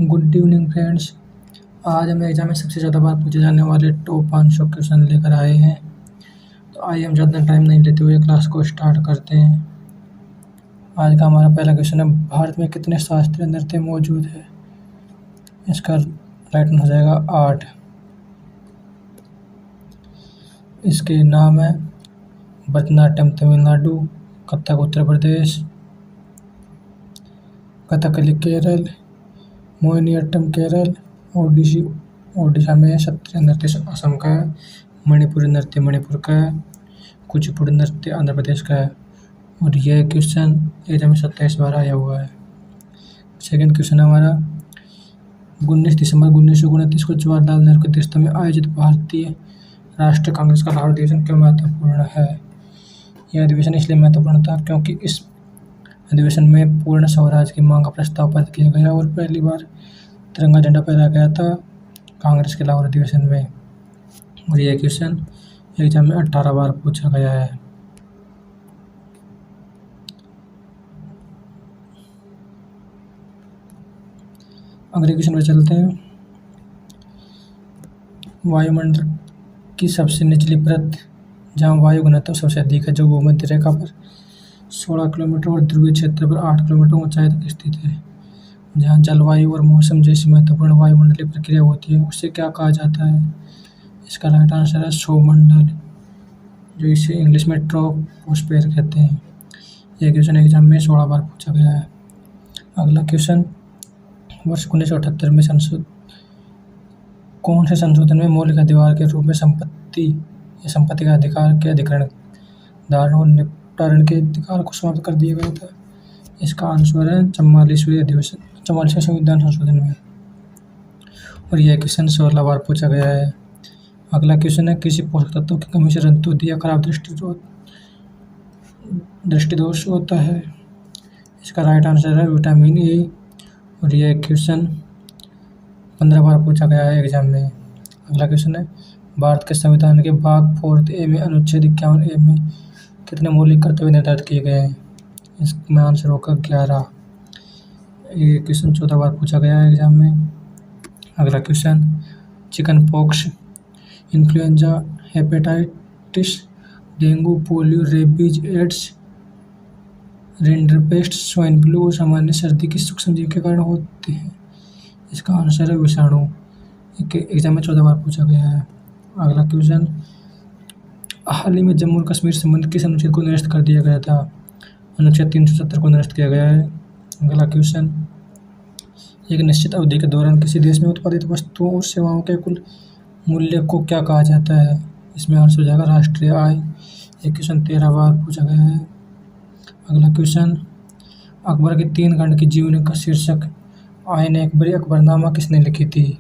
Good evening friends. आज हम exam में सबसे ज़्यादा बार पूछे जाने वाले टॉप 500 क्वेश्चन लेकर आए हैं। तो आइए हम ज़्यादा टाइम नहीं लेते हुए क्लास को स्टार्ट करते हैं। आज का हमारा पहला क्वेश्चन है, भारत में कितने शास्त्रीय नृत्य मौजूद है? इसका राइट आंसर हो जाएगा 8। इसके नाम है भरतनाट्यम तमिलनाडु, कथक उत्तर प्रदेश, कथकली केरल, मोहिनीअट्टम केरल, ओडिशा में सत्रिय नृत्य असम का है, मणिपुरी नृत्य मणिपुर का है, कुचिपुड़ी नृत्य आंध्र प्रदेश का है। और यह क्वेश्चन एग्जाम में 27 बार आया हुआ है। सेकंड क्वेश्चन हमारा, 19 दिसंबर 1929 को जवाहरलाल नेहरू की अध्यक्षता में आयोजित भारतीय राष्ट्रीय कांग्रेस का लाहौर अधिवेशन क्यों महत्वपूर्ण है? यह अधिवेशन इसलिए महत्वपूर्ण था क्योंकि इस अधिवेशन में पूर्ण स्वराज की मांग का प्रस्ताव पारित किया गया और पहली बार तिरंगा झंडा फहराया गया था कांग्रेस के लाहौर अधिवेशन में। और यह क्वेश्चन एग्जाम में 18 बार पूछा गया है। अगले क्वेश्चन पर चलते हैं। वायुमंडल की सबसे निचली परत जहां वायु घनत्व सबसे अधिक है, जो भूमध्य रेखा पर 16 किलोमीटर और ध्रुवीय क्षेत्र पर 8 किलोमीटर ऊंचाई तक स्थित है, जहां जलवायु और मौसम जैसी महत्वपूर्ण वायुमंडलीय प्रक्रिया होती है, उसे क्या कहा जाता है? इसका राइट आंसर है सौरमंडल, जो इसे इंग्लिश में ट्रोपोस्फेयर कहते हैं। यह क्वेश्चन एग्जाम में 16 बार पूछा गया है। अगला क्वेश्चन, वर्ष 1978 में कौन से संशोधन में मौलिक अधिकार के रूप में संपत्ति का अधिकार के अधिग्रहण, धारण और निपटान के अधिकार को समाप्त कर दिया गया था? इसका आंसर है 44वें संविधान संशोधन में। और यह क्वेश्चन 16 बार पूछा गया है। अगला क्वेश्चन है, किसी पोषक तत्व की कमी से रंतुद या खराब दृष्टिदोष होता है? इसका राइट आंसर है विटामिन ए। और यह क्वेश्चन 15 बार पूछा गया है एग्जाम में। अगला क्वेश्चन है, भारत के संविधान के भाग 4 में अनुच्छेद 51 में कितने मौलिक कर्तव्य निर्धारित किए गए हैं? इसमें आंसर होगा 11। ये क्वेश्चन 14 बार पूछा गया है एग्जाम में। अगला question, chicken pox, influenza, hepatitis, dengue, polio, rabies, AIDS, rinderpest, swine flu और सामान्य सर्दी किस सूक्ष्मजीव के कारण होते हैं? इसका आंसर है विषाणु। एग्जाम में 14 बार पूछा गया है। अगला क्वेश्चन, हाल ही में जम्मू और कश्मीर संबंध किस अनुच्छेद को निरस्त कर दिया गया था? अनुच्छेद 370 को निरस्त किया गया है। अगला क्वेश्चन, एक निश्चित अवधि के दौरान किसी देश में उत्पादित वस्तुओं और सेवाओं के कुल मूल्य को क्या कहा जाता है? इसमें आंसर हो जाएगा राष्ट्रीय आय। ये क्वेश्चन 13 बार पूछा गया है। अगला क्वेश्चन, अकबर के 3 खंड की जीवनी का शीर्षक आईन अकबरी अकबरनामा किसने लिखी थी?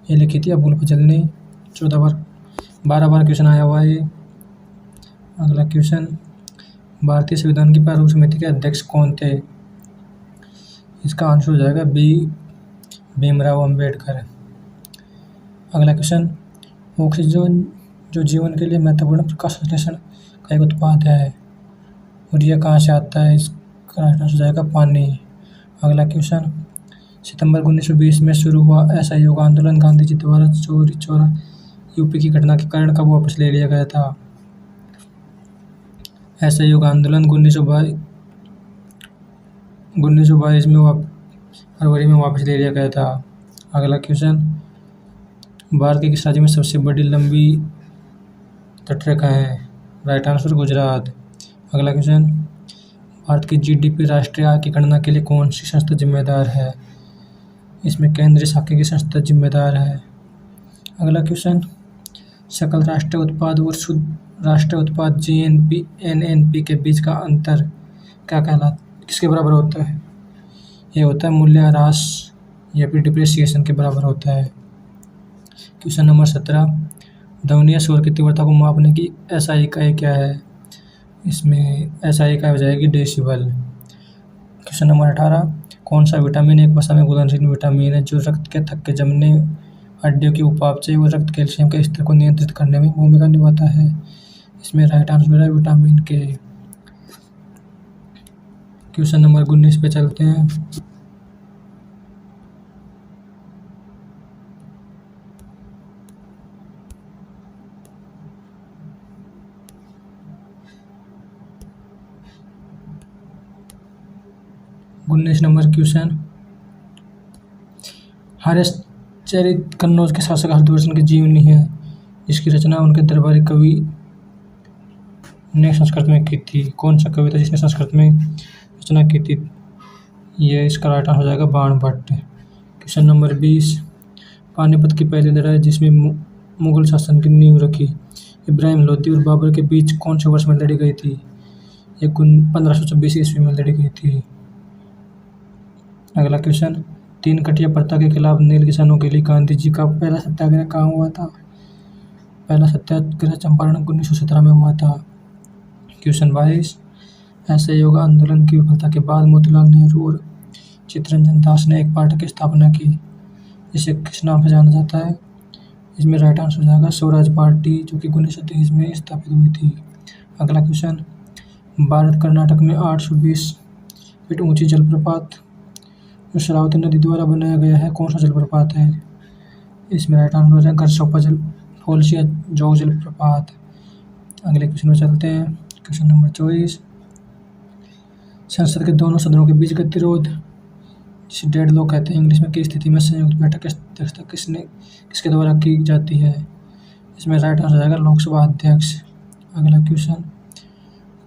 ये लिखी थी अबुल फजल ने। 12 बार क्वेश्चन आया हुआ है ये। अगला क्वेश्चन, भारतीय संविधान की प्रारूप समिति के अध्यक्ष कौन थे? इसका आंसर हो जाएगा भीमराव अंबेडकर। अगला क्वेश्चन, ऑक्सीजन जो जीवन के लिए महत्वपूर्ण प्रकाश संश्लेषण का एक उत्पाद है, और यह कहाँ से आता है? इसका राइट आंसर हो जाएगा पानी। अगला क्वेश्चन, सितंबर 1920 में शुरू हुआ असहयोग आंदोलन गांधी जी द्वारा चौरी चौरा यूपी की घटना के कारण कब वापस ले लिया गया था? असहयोग आंदोलन 1922 में फरवरी में वापस ले लिया गया था। अगला क्वेश्चन, भारत के किस राज्य में सबसे बड़ी लंबी तटरेखा है? Right answer Gujarat. अगला क्वेश्चन, भारत की जीडीपी राष्ट्रीय आय की गणना के लिए कौन सी संस्था जिम्मेदार है? इसमें केंद्रीय शाखा की संस्था जिम्मेदार है। अगला क्वेश्चन, सकल राष्ट्रीय उत्पाद और शुद्ध राष्ट्रीय उत्पाद जीएनपी एनएनपी के बीच का अंतर किसके बराबर होता है? यह होता है मूल्यह्रास या फिर डिप्रिसिएशन के बराबर होता है। क्वेश्चन नंबर 17, ध्वनि या शोर की तीव्रता को मापने की एसआई इकाई क्या है? इसमें एसआई इकाई हो जाएगी डेसिबल। क्वेश्चन नंबर 18, कौन सा विटामिन एक वसा में घुलनशील विटामिन है जो रक्त के थक्के जमने, हड्डियों की उपापचय और रक्त कैल्शियम के स्तर को नियंत्रित करने में भूमिका निभाता है? इसमें राइट आंसर है विटामिन के। क्वेश्चन नंबर 19 पे चलते हैं। 19 नंबर क्वेश्चन, हरिश्चरित कन्नौज के शासक हर्षवर्धन की जीवनी है, इसकी रचना उनके दरबारी कवि ने संस्कृत में की थी। कौन सा कवि था जिसने संस्कृत में रचना की थी? ये इसका राइट आंसर हो जाएगा बाणभट्ट। क्वेश्चन नंबर 20, पानीपत की पहली लड़ाई जिसमें मुगल शासन की नींव रखी, इब्राहिम लोदी और बाबर के बीच कौन से वर्ष में लड़ी गई थी? ये 1526 ईस्वी में लड़ी गई थी। अगला क्वेश्चन, तीन कटिया प्रथा के खिलाफ नील किसानों के लिए गांधी जी का पहला सत्याग्रह कहाँ हुआ था? पहला सत्याग्रह चंपारण 1917 में हुआ था। क्वेश्चन 22, असहयोग आंदोलन की विफलता के बाद मोतीलाल नेहरू और चित्तरंजन दास ने एक पार्टी की स्थापना की, इसे किस नाम से जाना जाता है? इसमें राइट आंसर हो जाएगा स्वराज पार्टी, जो कि 1923 में स्थापित हुई थी। अगला क्वेश्चन, भारत कर्नाटक में 820 फीट ऊंची जलप्रपात जो शरावती नदी द्वारा बनाया गया है, कौन सा जलप्रपात है? इसमें राइट आंसर हो जाएगा गरसोप्पा फॉल्स या जोग जलप्रपात। अगले क्वेश्चन में चलते हैं। क्वेश्चन नंबर 24, संसद के दोनों सदनों के बीच गतिरोध जिसे डेडलॉक कहते हैं इंग्लिश में की स्थिति में संयुक्त बैठक की अध्यक्षता किसके द्वारा की जाती है? इसमें राइट आंसर हो जाएगा लोकसभा अध्यक्ष। अगला क्वेश्चन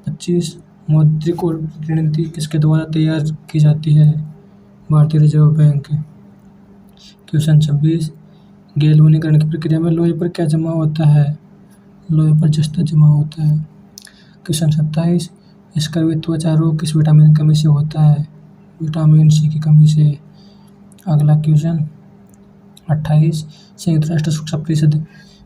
25, मौद्रिक और ऋण किसके द्वारा तैयार की जाती है? भारतीय रिजर्व बैंक। क्वेश्चन 26, गैल्वेनीकरण की प्रक्रिया में लोहे पर क्या जमा होता है? लोहे पर जस्ता जमा होता है। क्वेश्चन 27, स्कर्वी त्वचा रोग किस विटामिन की कमी से होता है? विटामिन सी की कमी से। अगला क्वेश्चन 28, संयुक्त राष्ट्र सुरक्षा परिषद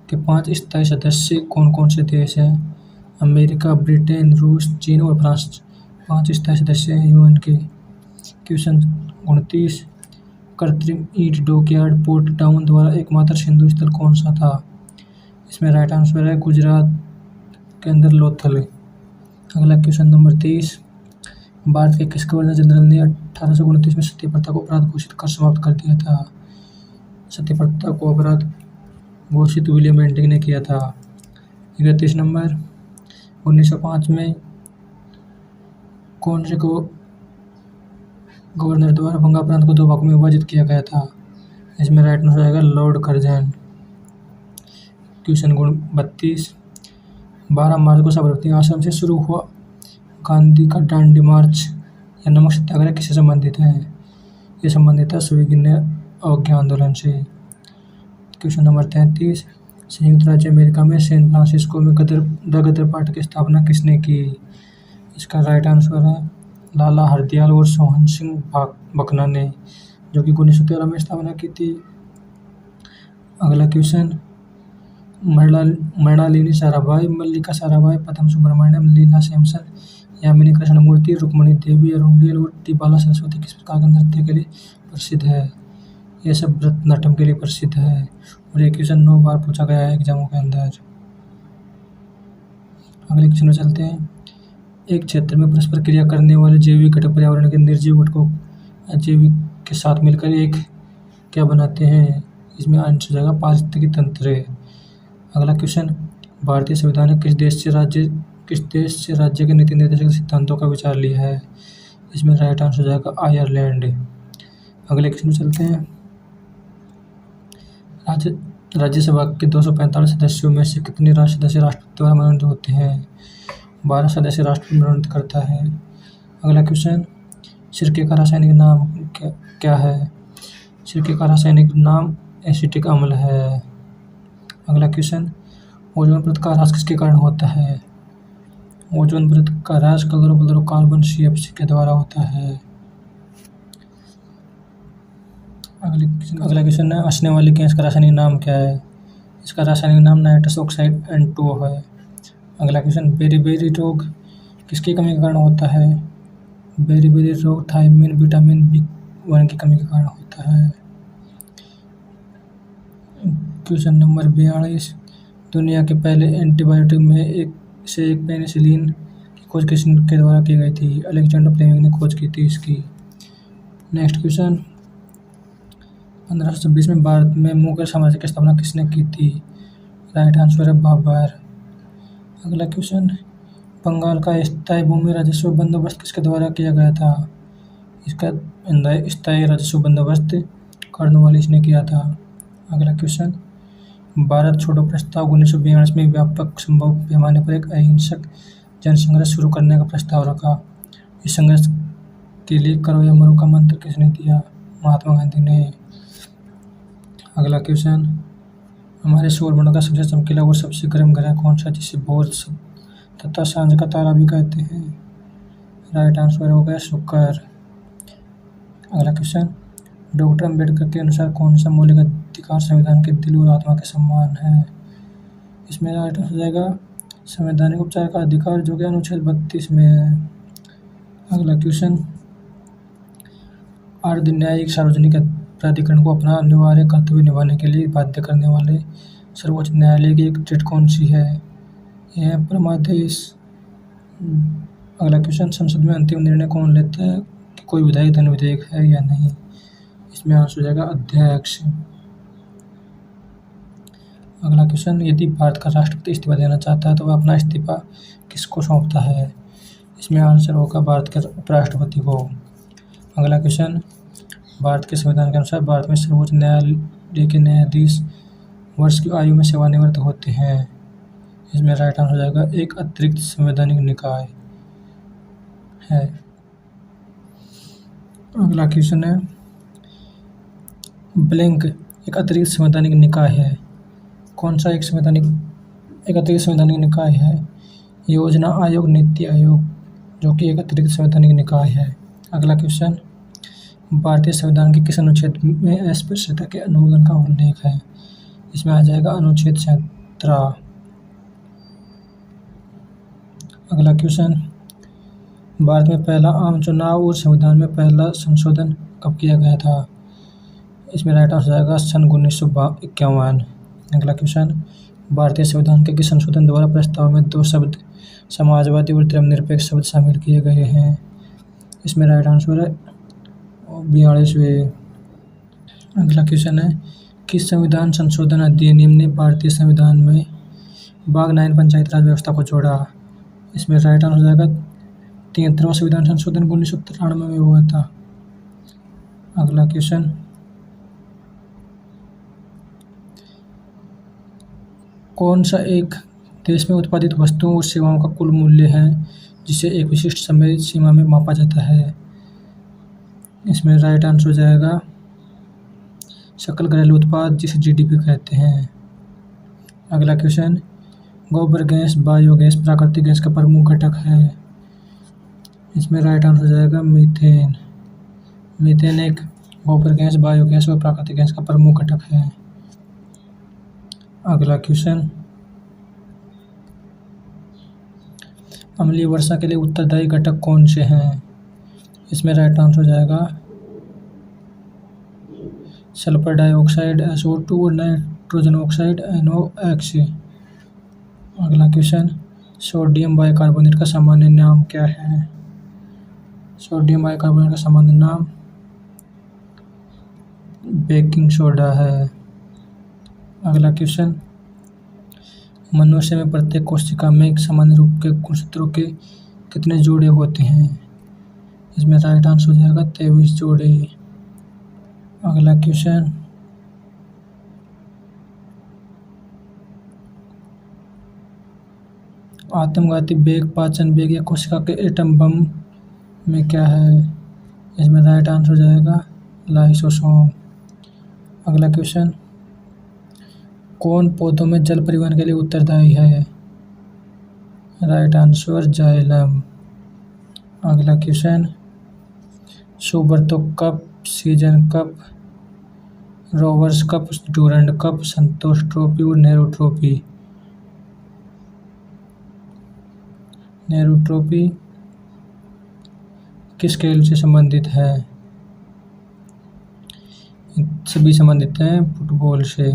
के 5 स्थायी सदस्य कौन कौन से देश हैं? अमेरिका, ब्रिटेन, रूस, चीन और फ्रांस 5 स्थायी सदस्य हैं यूएन के। क्वेश्चन 29, कृत्रिम ईंट डॉकयार्ड पोर्ट टाउन द्वारा एकमात्र सिंधु स्थल कौन सा था? इसमें राइट आंसर है गुजरात के अंदर लोथल। अगला क्वेश्चन नंबर 30, भारत के किस गवर्नर जनरल ने 1829 में सती प्रथा को अपराध घोषित कर समाप्त कर दिया था? सती प्रथा को अपराध घोषित विलियम बेंटिंक ने किया था। 31 नंबर, 1905 में कौन से गवर्नर द्वारा बंगाल प्रांत को 2 भागों में विभाजित किया गया था? इसमें राइट आंसर आएगा लॉर्ड कर्जन। क्वेश्चन 32, 12 मार्च को साबरमती आश्रम से शुरू हुआ गांधी का दांडी मार्च या नमक सत्याग्रह किससे संबंधित है? ये संबंधित है स्वीडन अवज्ञा आंदोलन से। क्वेश्चन नंबर 33, संयुक्त राज्य अमेरिका में सैन फ्रांसिस्को में गदर पार्टी की स्थापना किसने की? इसका राइट आंसर है लाला हरदयाल और सोहन सिंह बखना ने, जो कि 1913 में स्थापना की थी। अगला क्वेश्चन, मृणालिनी साराभाई, मल्लिका साराभाई, पद्म सुब्रमण्यम, लीला सैमसन, यामिनी कृष्णमूर्ति, रुक्मणी देवी, अरुणडेल और टीबाला सरस्वती किस प्रकार के नृत्य के लिए प्रसिद्ध है? ये सब भरतनाट्यम के लिए प्रसिद्ध है और ये क्वेश्चन 9 बार पूछा गया है एग्जामों के अंदर। अगले क्वेश्चन में चलते हैं। एक क्षेत्र में परस्पर क्रिया करने वाले जैविक घटक पर्यावरण के निर्जीव घटकों अजैविक के साथ मिलकर एक क्या बनाते हैं? इसमें आंसर हो जाएगा पारिस्थितिकी तंत्र। अगला क्वेश्चन, भारतीय संविधान ने किस देश से राज्य के नीति निर्देशक सिद्धांतों का विचार लिया है? इसमें राइट आंसर हो जाएगा आयरलैंड। अगले क्वेश्चन में चलते हैं। राज्यसभा के 245 सदस्यों में से कितने सदस्य राष्ट्रपति द्वारा मनोनीत होते हैं? 12 सदस्य राष्ट्रपति मनोनीत करता है। अगला क्वेश्चन, सिरके का रासायनिक नाम क्या है? सिरके का रासायनिक नाम एसिटिक अम्ल है। अगला क्वेश्चन, ओजोन परत का ह्रास किसके कारण होता है? ओजोन परत का ह्रास क्लोरोफ्लोरोकार्बन CFC के द्वारा होता है। अगला क्वेश्चन है, हंसने वाली गैस का रासायनिक नाम क्या है? इसका रासायनिक नाम नाइट्रस ऑक्साइड N2 है। अगला क्वेश्चन, बेरी रोग किसकी कमी के कारण होता है? बेरी रोग थायमिन विटामिन B1 की कमी के कारण होता है। क्वेश्चन नंबर 42, दुनिया के पहले एंटीबायोटिक में एक पेनिसिलिन की खोज किसके द्वारा की गई थी? अलेक्जेंडर फ्लेमिंग ने खोज की थी इसकी। नेक्स्ट क्वेश्चन, 1526 में भारत में मुगल साम्राज्य की स्थापना किसने की थी? राइट आंसर है बाबर। अगला क्वेश्चन, बंगाल का स्थायी भूमि राजस्व बंदोबस्त किसके द्वारा किया गया था? इसका स्थायी राजस्व बंदोबस्त कॉर्नवालिस ने किया था। अगला क्वेश्चन, भारत छोड़ो प्रस्ताव 1942 में व्यापक संभव पैमाने पर एक अहिंसक जनसंघर्ष शुरू करने का प्रस्ताव रखा। इस संघर्ष के लिए करो या मरो का मंत्र किसने दिया? महात्मा गांधी ने। अगला क्वेश्चन, हमारे सौरमंडल का सबसे चमकीला और सबसे गर्म ग्रह कौन सा है, जिसे भोर तथा सांझ का तारा भी कहते हैं? राइट आंसर हो गया शुक्र। अगला क्वेश्चन, डॉक्टर अम्बेडकर के अनुसार कौन सा मौलिक अधिकार संविधान के दिल और आत्मा के समान है? इसमें राइट आंसर हो जाएगा संवैधानिक उपचार का अधिकार, जो कि अनुच्छेद 32 में है। अगला क्वेश्चन, अर्ध न्यायिक सार्वजनिक प्राधिकरण को अपना अनिवार्य कर्तव्य निभाने के लिए बाध्य करने वाले सर्वोच्च न्यायालय की एक डेट कौन सी है? यह है परमादेश। अगला क्वेश्चन, संसद में अंतिम निर्णय कौन लेता है कि कोई विधायक धन विधेयक है या नहीं? इसमें आंसर हो जाएगा अध्यक्ष। अगला क्वेश्चन, यदि भारत का राष्ट्रपति इस्तीफा देना चाहता है तो वह अपना इस्तीफा किसको सौंपता है? इसमें आंसर होगा भारत के उपराष्ट्रपति को। अगला क्वेश्चन, भारत के संविधान के अनुसार भारत में सर्वोच्च न्यायालय के न्यायाधीश वर्ष की आयु में सेवानिवृत्त होते हैं। इसमें राइट आंसर हो जाएगा एक अतिरिक्त संवैधानिक निकाय है। अगला क्वेश्चन है, ब्लैंक एक अतिरिक्त संवैधानिक निकाय है। कौन सा एक अतिरिक्त संवैधानिक निकाय है? योजना आयोग, नीति आयोग, जो कि एक अतिरिक्त संवैधानिक निकाय है। अगला क्वेश्चन, भारतीय संविधान के किस अनुच्छेद में अस्पृश्यता के उन्मूलन का उल्लेख है? इसमें आ जाएगा अनुच्छेद 17। अगला क्वेश्चन, भारत में पहला आम चुनाव और संविधान में पहला संशोधन कब किया गया था? इसमें राइट आंसर जाएगा सन 1951। अगला क्वेश्चन, भारतीय संविधान के किस संशोधन द्वारा प्रस्ताव में 2 शब्द समाजवादी और धर्मनिरपेक्ष शब्द शामिल किए गए हैं? इसमें राइट आंसर है 42वें। अगला क्वेश्चन है, किस संविधान संशोधन अधिनियम ने भारतीय संविधान में भाग 9 पंचायती राज व्यवस्था को जोड़ा? इसमें राइट आंसर हो जाएगा 73वां संविधान संशोधन 1993 में हुआ था। अगला क्वेश्चन, कौन सा एक देश में उत्पादित वस्तुओं और सेवाओं का कुल मूल्य है जिसे एक विशिष्ट समय सीमा में मापा जाता है? इसमें राइट आंसर हो जाएगा सकल घरेलू उत्पाद, जिसे जीडीपी कहते हैं। अगला क्वेश्चन, गोबर गैस, बायोगैस प्राकृतिक गैस का प्रमुख घटक है। इसमें राइट आंसर हो जाएगा मीथेन। मीथेन एक गोबर गैस, बायोगैस और प्राकृतिक गैस का प्रमुख घटक है। अगला क्वेश्चन, अम्लीय वर्षा के लिए उत्तरदायी घटक कौन से हैं? इसमें राइट आंसर हो जाएगा सल्फर डाइऑक्साइड SO2 और नाइट्रोजन ऑक्साइड NOx। अगला क्वेश्चन, सोडियम बाइकार्बोनेट का सामान्य नाम क्या है? सोडियम बाइकार्बोनेट का सामान्य नाम बेकिंग सोडा है। अगला क्वेश्चन, मनुष्य में प्रत्येक कोशिका में एक सामान्य रूप के गुणसूत्रों के कितने जोड़े होते हैं? इसमें राइट आंसर हो जाएगा 23 जोड़े। अगला क्वेश्चन, आत्मघाती वेग, पाचन वेग या कोशिका के एटम बम में क्या है? इसमें राइट आंसर हो जाएगा लाइसोसोम। अगला क्वेश्चन, कौन पौधों में जल परिवहन के लिए उत्तरदायी है? Right answer xylem. अगला क्वेश्चन, शूबर्तो कप, सीजन cup, Rovers cup, Durand cup, Santosh trophy और नेहरू ट्रॉफी। नेहरू ट्रॉफी किस खेल से संबंधित है? सभी संबंधित हैं फुटबॉल से।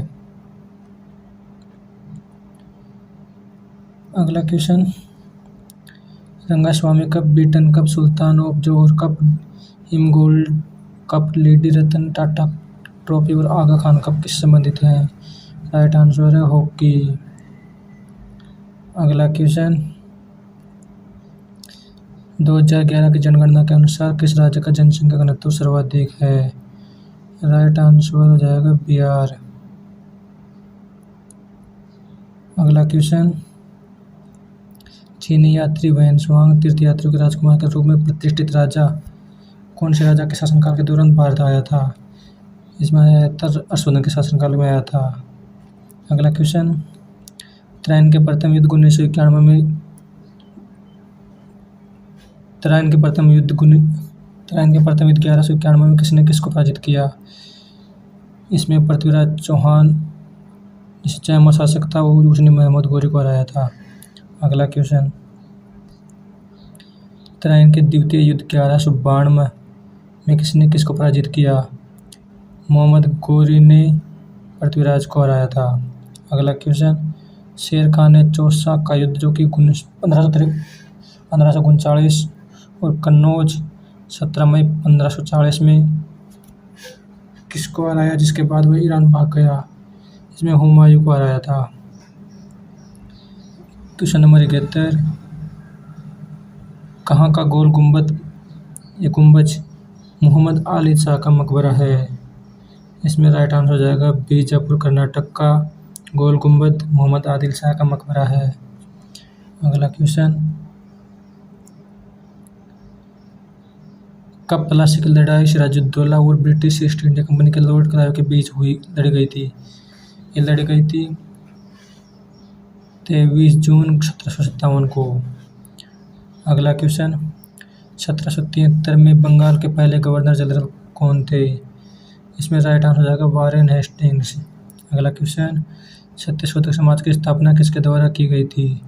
अगला question, Rangaswamy cup, Beighton cup, Sultan of Johor cup, हिमगोल्ड cup, lady Ratan Tata trophy और आगा खान कप किससे संबंधित हैं? राइट आंसर है हॉकी। अगला क्वेश्चन, 2011 की जनगणना के अनुसार किस राज्य का जनसंख्या घनत्व सर्वाधिक है? राइट आंसर हो जाएगा बिहार। अगला क्वेश्चन, चीनी यात्री वैन तीर्थयात्रियों के राजकुमार के रूप में प्रतिष्ठित राजा कौन से राजा के शासनकाल के दौरान भारत आया था? इसमें आया था हर्षवर्धन के शासनकाल में आया था। अगला क्वेश्चन, त्राइन के प्रथम युद्ध 1991 में त्राइन के प्रथम युद्ध 1191 में किसने किसको पराजित किया? इसमें पृथ्वीराज चौहान जिसे चैमा शासक था वो उसने महमूद गोरी को हराया था। अगला क्वेश्चन, त्राइन के द्वितीय युद्ध 1192 में किसने किसको पराजित किया? मोहम्मद गोरी ने पृथ्वीराज को हराया था। अगला क्वेश्चन, शेर खान ने चौसा का युद्ध जो कि 1539 और कन्नौज 17 मई 1540 में किसको हराया, जिसके बाद वह ईरान भाग गया? इसमें हुमायूं को हराया था। क्वेश्चन नंबर 71, कहाँ का गोल गुंबज मोहम्मद आली शाह का मकबरा है? इसमें राइट आंसर हो जाएगा बीजापुर कर्नाटक का गोल गुंबद मोहम्मद आदिल शाह का मकबरा है। अगला क्वेश्चन, कब प्लासी की लड़ाई सिराजुद्दौला और ब्रिटिश ईस्ट इंडिया कंपनी के लॉर्ड क्लाइव के बीच लड़ी गई थी? ये लड़ी गई थी 23 जून 1757 को। अगला क्वेश्चन, 1773 में बंगाल के पहले गवर्नर जनरल कौन थे? इसमें राइट आंसर हो जाएगा वारेन हेस्टिंग्स। अगला क्वेश्चन, सत्यशोधक समाज की स्थापना किसके द्वारा की गई थी?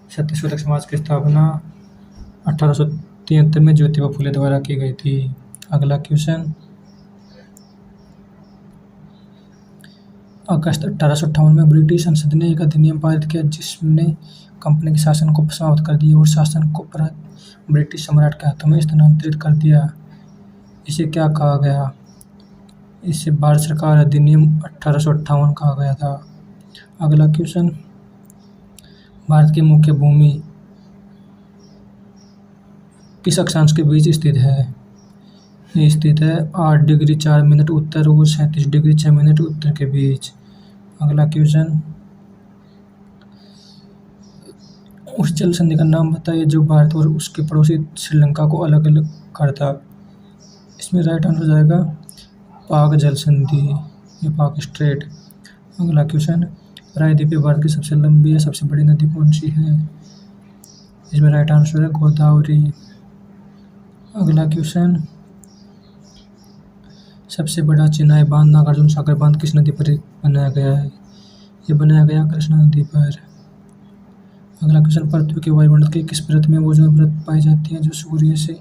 सत्यशोधक समाज की स्थापना 1873 में ज्योतिबा फुले द्वारा की गई थी। अगला क्वेश्चन, अगस्त 1858 में ब्रिटिश संसद ने एक अधिनियम पारित किया जिसने कंपनी के शासन को समाप्त कर दिया और शासन को ब्रिटिश सम्राट के हाथों में स्थानांतरित कर दिया। इसे क्या कहा गया? इसे भारत सरकार अधिनियम 1858 कहा गया था। अगला क्वेश्चन, भारत की मुख्य भूमि किस अक्षांश के बीच स्थित है? ये स्थित है 8 डिग्री 4 मिनट उत्तर और 37 डिग्री 6 मिनट उत्तर के बीच। अगला क्वेश्चन, उस जल संधि का नाम बताइए जो भारत और उसके पड़ोसी श्रीलंका को अलग अलग करता। इसमें राइट आंसर हो जाएगा पाक जल संधि या पाक स्ट्रेट। अगला क्वेश्चन, प्रायद्वीपीय भारत की सबसे लंबी या सबसे बड़ी नदी कौन सी है? इसमें राइट आंसर है गोदावरी। अगला क्वेश्चन, सबसे बड़ा चिनाई बांध नागार्जुन सागर बांध किस नदी पर बनाया गया है? ये बनाया गया कृष्णा नदी पर। अगला क्वेश्चन, पृथ्वी के वायुमंडल की किस परत में ओजोन परत पाई जाती है जो सूर्य से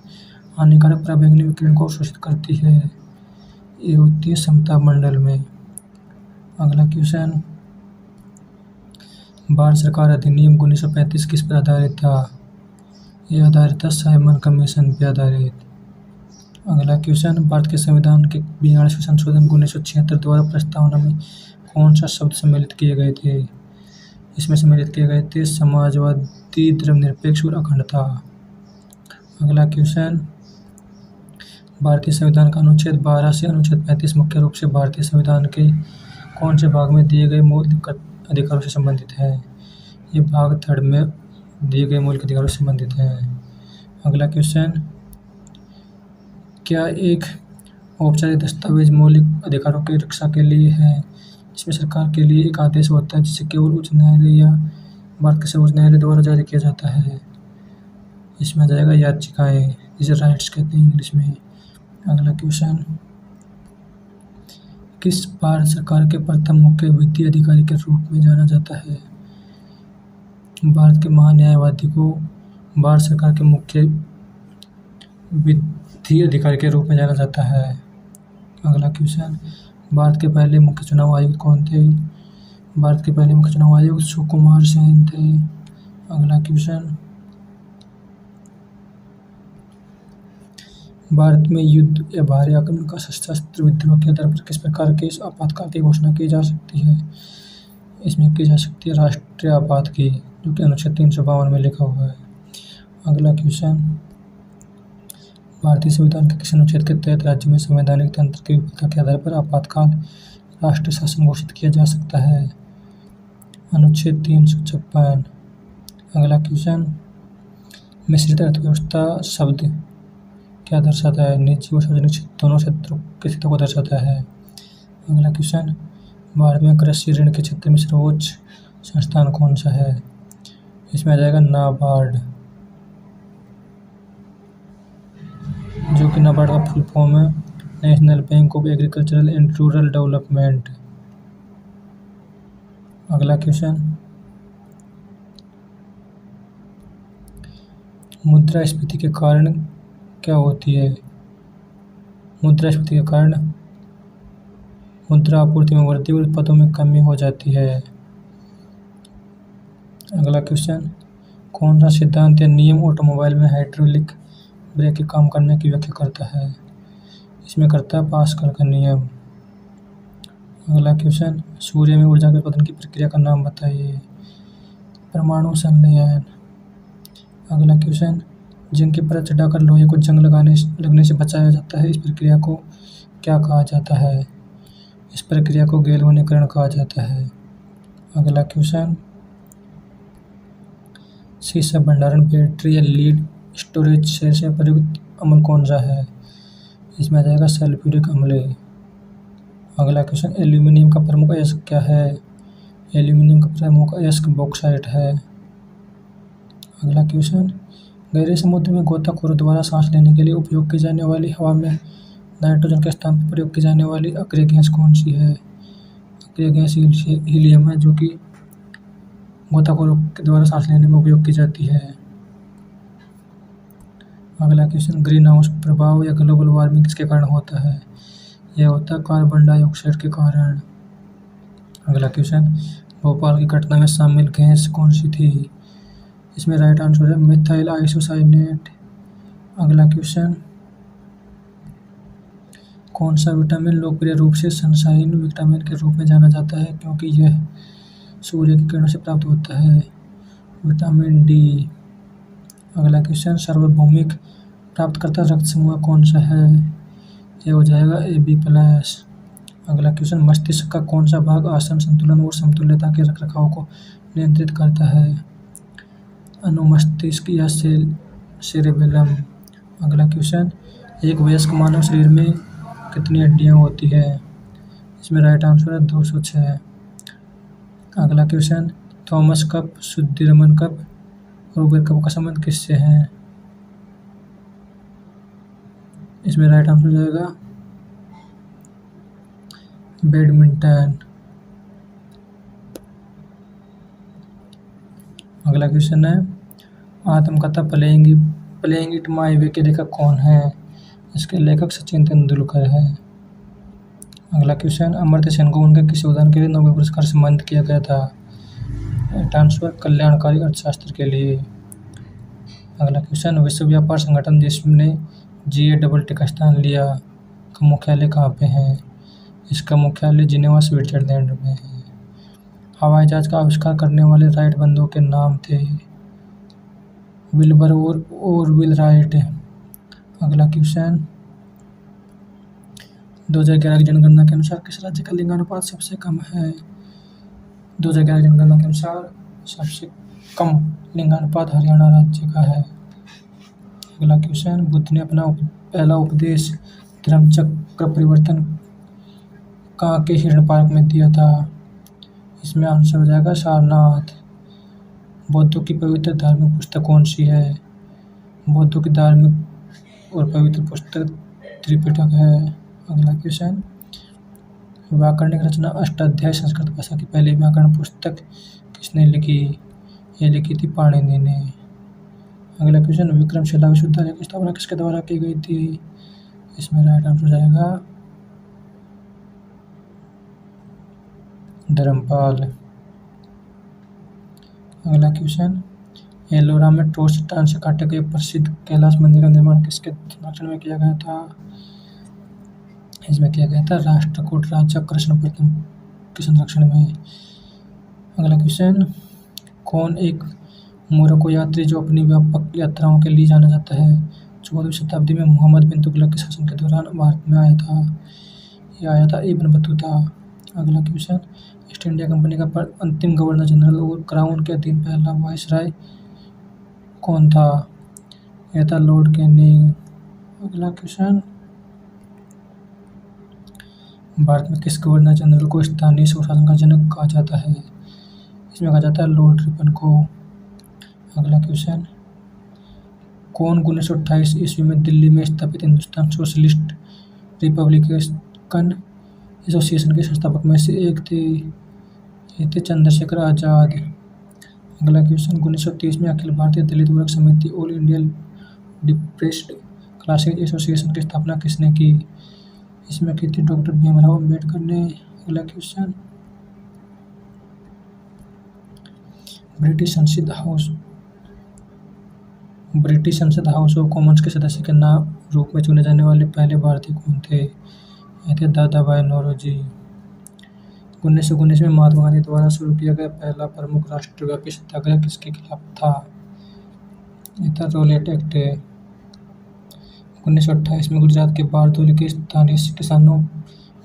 हानिकारक पराबैंगनी विकिरण को अवशोषित करती है? ये होती है समताप मंडल में। अगला क्वेश्चन, भारत सरकार अधिनियम 1935 किस पर आधारित था? यह आधारित था साइमन कमीशन पर आधारित। अगला क्वेश्चन, भारत के संविधान के 42वें संशोधन 1976 द्वारा प्रस्तावना में कौन सा शब्द सम्मिलित किए गए थे? इसमें सम्मिलित किए गए थे समाजवादी, धर्मनिरपेक्ष और अखंडता। अगला क्वेश्चन, भारतीय संविधान का अनुच्छेद 12 से अनुच्छेद 35 मुख्य रूप से भारतीय संविधान के कौन से भाग में दिए गए मौलिक अधिकारों से संबंधित है? ये भाग 3 में दिए गए मौलिक अधिकारों से संबंधित है। अगला क्वेश्चन, क्या एक औपचारिक दस्तावेज मौलिक अधिकारों की रक्षा के लिए है जिसमें सरकार के लिए एक आदेश होता है जिसे केवल उच्च न्यायालय या भारत के सर्वोच्च न्यायालय द्वारा जारी किया जाता है? इसमें आ जाएगा याचिकाएं, जिसे राइट्स कहते हैं इंग्लिश में। अगला क्वेश्चन, किस भारत सरकार के प्रथम मुख्य वित्तीय अधिकारी के रूप में जाना जाता है? भारत के महान्यायवादी को भारत सरकार के मुख्य वित्तीय अधिकारी के रूप में जाना जाता है। अगला क्वेश्चन, भारत के पहले मुख्य चुनाव आयुक्त कौन थे? भारत के पहले मुख्य चुनाव आयुक्त सुकुमार सेन थे। अगला क्वेश्चन, भारत में युद्ध या भारी आक्रमण का सशस्त्र विद्रोह के आधार पर किस प्रकार के आपातकाल की घोषणा की जा सकती है? इसमें की जा सकती है राष्ट्रीय आपात की, जो कि अनुच्छेद 352 में लिखा हुआ है। अगला क्वेश्चन, भारतीय संविधान के किस अनुच्छेद के तहत राज्य में संवैधानिक तंत्र की विफलता के आधार पर आपातकाल राष्ट्रीय शासन घोषित किया जा सकता है? अनुच्छेद 356। अगला क्वेश्चन, मिश्रित अर्थव्यवस्था शब्द क्या दर्शाता है? निजी और सार्वजनिक दोनों क्षेत्रों की स्थिति को दर्शाता है। अगला क्वेश्चन, भारत में कृषि ऋण के क्षेत्र में सर्वोच्च संस्थान कौन सा है? इसमें आ जाएगा नाबार्ड, जो कि नाबार्ड का फुल फॉर्म है national bank of agricultural and rural development. अगला क्वेश्चन, मुद्रास्फीति के कारण क्या होती है? मुद्रास्फीति के कारण मुद्रा आपूर्ति में वृद्धि और उत्पादों में कमी हो जाती है। अगला क्वेश्चन, कौन सा सिद्धांत या नियम ऑटोमोबाइल में हाइड्रोलिक ब्रेक के काम करने की व्याख्या करता है? इसमें करता है पास्कल का नियम। अगला क्वेश्चन, सूर्य में ऊर्जा के उत्पादन की प्रक्रिया का नाम बताइए। परमाणु संलयन। अगला क्वेश्चन, जिंक की परत चढ़ाकर लोहे को जंग लगने से बचाया जाता है, इस प्रक्रिया को क्या कहा जाता है? इस प्रक्रिया को गैल्वेनीकरण कहा जाता है। अगला क्वेश्चन, शीशा भंडारण बैटरी या लीड स्टोरेज सेल से प्रयुक्त अम्ल कौन सा है? इसमें आ जाएगा सल्फ्यूरिक अम्ल। अगला क्वेश्चन, एल्यूमिनियम का प्रमुख अयस्क क्या है? एल्यूमिनियम का प्रमुख अयस्क बॉक्साइट है। अगला क्वेश्चन, गहरे समुद्र में गोताखोरों द्वारा सांस लेने के लिए उपयोग की जाने वाली हवा में नाइट्रोजन के स्थान पर प्रयोग की जाने वाली अक्रिय गैस कौन सी है? अक्रिय गैस हीलियम है, जो कि गोताखोरों के द्वारा सांस लेने में उपयोग की जाती है। अगला क्वेश्चन, ग्रीन हाउस प्रभाव या ग्लोबल वार्मिंग किसके कारण होता है? यह होता है कार्बन डाइऑक्साइड के कारण। अगला क्वेश्चन, भोपाल की घटना में शामिल गैस कौन सी थी? इसमें राइट आंसर है मिथाइल आइसोसाइनेट। अगला क्वेश्चन, कौन सा विटामिन लोकप्रिय रूप से सनशाइन विटामिन के रूप में जाना जाता है, क्योंकि यह सूर्य की किरणों से प्राप्त होता है? Vitamin D. अगला क्वेश्चन, सार्वभौमिक प्राप्तकर्ता रक्त समूह कौन सा है? यह हो जाएगा AB+। अगला क्वेश्चन, मस्तिष्क का कौन सा भाग आसन, संतुलन और समतुल्यता के रखरखाव को नियंत्रित करता है? अनुमस्तिष्क या सेरेबेलम। अगला क्वेश्चन, एक वयस्क मानव शरीर में कितनी हड्डियां होती है? इसमें राइट आंसर है 206। अगला क्वेश्चन, थॉमस कप, शुद्धिरमन कप और उबेर कप का संबंध किससे है? इसमें राइट आंसर हो जाएगा बैडमिंटन। अगला क्वेश्चन है, आत्मकथा प्लेइंग इट माय वे के लेखक कौन है? इसके लेखक सचिन तेंदुलकर है। अगला क्वेश्चन, अमर्त्य सेन को उनके किस योगदान के लिए नोबेल पुरस्कार से सम्मानित किया गया था? आंसर कल्याणकारी अर्थशास्त्र के लिए। अगला क्वेश्चन, विश्व व्यापार संगठन जिसने GATT का स्थान लिया का मुख्यालय कहाँ पे है? इसका मुख्यालय जिनेवा स्विट्जरलैंड में है। हवाई जहाज का आविष्कार करने वाले राइट बंधुओं के नाम थे विल्बर और विल राइट। अगला क्वेश्चन, 2011 की जनगणना के अनुसार किस राज्य का लिंगानुपात सबसे कम है? 2011 की जनगणना के अनुसार सबसे कम लिंगानुपात हरियाणा राज्य का है। अगला क्वेश्चन, बुद्ध ने अपना पहला उपदेश धर्मचक्र परिवर्तन कहाँ के हिरण पार्क में दिया था? इसमें आंसर हो जाएगा सारनाथ। बौद्धों की पवित्र धार्मिक पुस्तक कौन सी है? बौद्धों की धार्मिक और पवित्र पुस्तक त्रिपिटक है। अगला क्वेश्चन, व्याकरणिक रचना अष्टाध्यायी संस्कृत भाषा की पहली व्याकरण पुस्तक किसने लिखी? ये लिखी थी पाणिनि ने। अगला क्वेश्चन, विक्रमशिला विश्वविद्यालय की स्थापना किसके द्वारा की गई थी? इसमें राइट आंसर हो जाएगा धर्मपाल। अगला क्वेश्चन, एलोरा में ठोस चट्टान से काटे गए प्रसिद्ध कैलाश मंदिर का निर्माण किसके संरक्षण में किया गया था? इसमें किया गया था राष्ट्रकूट राजा कृष्ण प्रथम के संरक्षण में। अगला क्वेश्चन, कौन एक मोरक्को यात्री जो अपनी व्यापक यात्राओं के लिए जाना जाता है 14वीं शताब्दी में मोहम्मद बिन तुगलक के शासन के दौरान भारत में आया था। ये आया था इब्न बतूता। अगला क्वेश्चन, ईस्ट इंडिया कंपनी का अंतिम गवर्नर जनरल और क्राउन के अधीन पहला वायसराय कौन था? यह था लॉर्ड कैनिंग। अगला क्वेश्चन, भारत में किस गवर्नर जनरल को स्थानीय स्वशासन का जनक कहा जाता है? इसमें कहा जाता है लॉर्ड रिपन को। अगला क्वेश्चन, कौन 1928 ईस्वी में दिल्ली में स्थापित हिंदुस्तान सोशलिस्ट रिपब्लिकन एसोसिएशन के संस्थापक में से एक थे? ये थे चंद्रशेखर आजाद। अगला क्वेश्चन, 1930 में अखिल भारतीय दलित वर्ग समिति all India depressed classes association की स्थापना किसने की? इसमें की थी डॉक्टर भीमराव अम्बेडकर ने। अगला क्वेश्चन, ब्रिटिश संसद हाउस ऑफ कॉमन्स के सदस्य के नाम रूप में चुने जाने वाले पहले भारतीय कौन थे? ये थे दादा भाई नौरोजी। 1919 में महात्मा गांधी द्वारा शुरू किया गया पहला प्रमुख राष्ट्रव्यापी सत्याग्रह किसके खिलाफ था? ये था रॉलेट एक्ट। 1928 में गुजरात के बारदोली के स्थानीय किसानों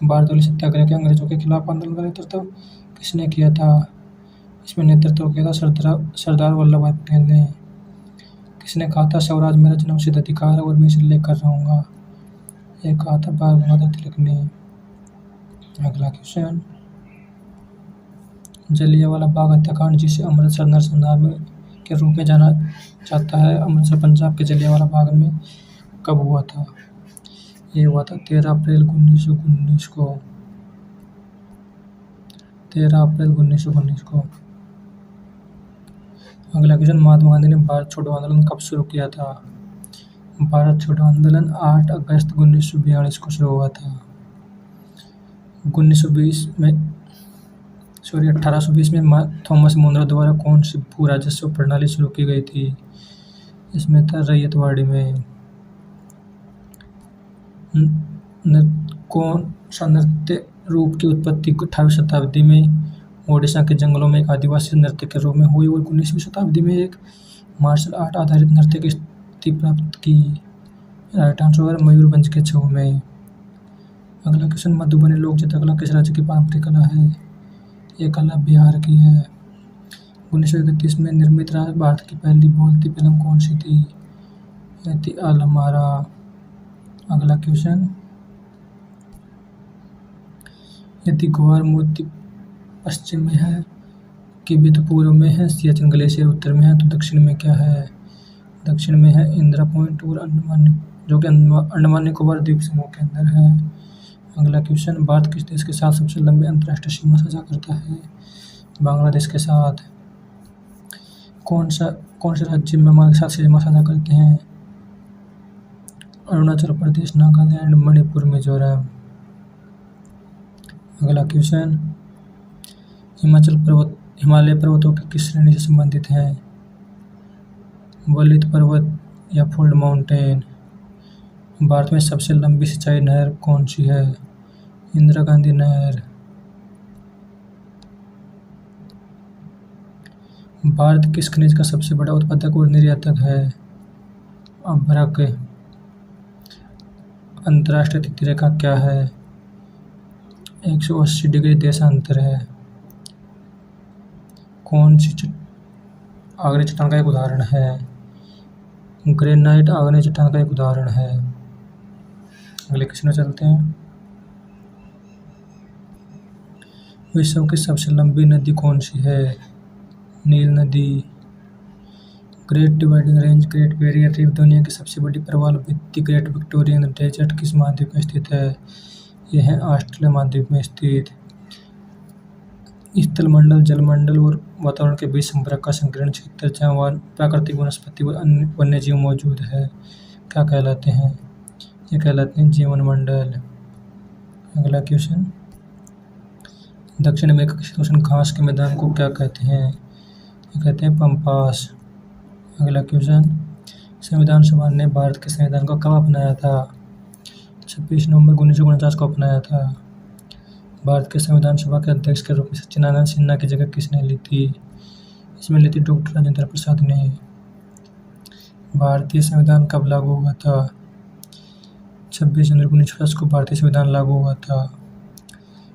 बारदोली सत्याग्रह के अंग्रेजों के खिलाफ आंदोलन का नेतृत्व किसने किया था? इसमें नेतृत्व किया था सरदार वल्लभ भाई पटेल ने। किसने कहा था स्वराज मेरा जन्मसिद्ध अधिकार है और मैं इसे लेकर रहूंगा? ये कहा था बाल गंगाधर तिलक ने। अगला क्वेश्चन, जलियांवाला बाग हत्याकांड जिसे अमृतसर नरसंहार के रूप में जाना जाता है, अमृतसर पंजाब के जलियांवाला बाग में कब हुआ था? ये हुआ था 13 अप्रैल 1919 को। 13 अप्रैल 1919 को। अगला क्वेश्चन, महात्मा गांधी ने भारत छोड़ो आंदोलन कब शुरू किया था? भारत छोड़ो आंदोलन 8 अगस्त 1942 को शुरू हुआ था। 1820 में थॉमस मुनरो द्वारा कौन सी भू राजस्व प्रणाली शुरू की गई थी? इसमें था रैयतवाड़ी में। कौन सा नृत्य रूप की उत्पत्ति 18वीं शताब्दी में ओडिशा के जंगलों में एक आदिवासी नृत्य के रूप में हुई और 19वीं शताब्दी में एक मार्शल आर्ट आधारित नृत्य की स्थिति प्राप्त की? राइट आंसर मयूरभंज के छऊ में। अगला क्वेश्चन, मधुबनी लोक चित्रकला किस राज्य की पारंपरिक कला है? ये कला बिहार की है। 1931 में निर्मित भारत की पहली बोलती फिल्म कौन सी थी? यह थी आलमारा। अगला क्वेश्चन, यदि ग्वार मूर्ति पश्चिम में है, किबित पूर्व में है, सियाचिन ग्लेशियर उत्तर में है, तो दक्षिण में क्या है? दक्षिण में है इंदिरा पॉइंट और अंडमान, जो कि अंडमान निकोबार द्वीप समूह के अंदर है। अगला क्वेश्चन, भारत किस देश के साथ सबसे लंबी अंतर्राष्ट्रीय सीमा साझा करता है? बांग्लादेश के साथ। कौन से राज्य म्यांमार के साथ सीमा साझा करते हैं? अरुणाचल प्रदेश, नागालैंड, मणिपुर, मिजोरम। अगला क्वेश्चन, हिमालय पर्वतों की किस श्रेणी से संबंधित है? वलित पर्वत या फोल्ड माउंटेन। भारत में सबसे लंबी सिंचाई नहर कौन सी है? इंदिरा गांधी नहर। भारत किस खनिज का सबसे बड़ा उत्पादक और निर्यातक है? अभ्रक। अंतर्राष्ट्रीय तिथि रेखा क्या है? 180 डिग्री देशांतर है। कौन सी आग्नेय चट्टान का एक उदाहरण है? ग्रेनाइट आग्नेय चट्टान का एक उदाहरण है। अगले क्वेश्चन में चलते हैं। विश्व की सबसे लंबी नदी कौन सी है? नील नदी। Great dividing range, great barrier reef, दुनिया की सबसे बड़ी प्रवाल भित्ति ग्रेट विक्टोरियन डेजर्ट किस महाद्वीप में स्थित है? यह है ऑस्ट्रेलिया महाद्वीप में स्थित। स्थलमंडल, जलमंडल और वातावरण के बीच संपर्क का संकीर्ण क्षेत्र जहाँ प्राकृतिक वनस्पति और अन्य वन्यजीव मौजूद है क्या कहलाते हैं? ये कहलाते हैं जीवन मंडल। अगला क्वेश्चन, दक्षिण अमेरिका के शीतोष्ण घास के मैदान को क्या कहते हैं? ये कहते हैं पम्पास। अगला क्वेश्चन, संविधान सभा ने भारत के संविधान को कब अपनाया था? 26 नवंबर 1949 को अपनाया था। भारत के संविधान सभा के अध्यक्ष के रूप में सच्चिदानंद सिन्हा की जगह किसने ली थी? इसमें ली थी डॉक्टर राजेंद्र प्रसाद ने। भारतीय संविधान कब लागू हुआ था? 26 जनवरी 1950 को भारतीय संविधान लागू हुआ था।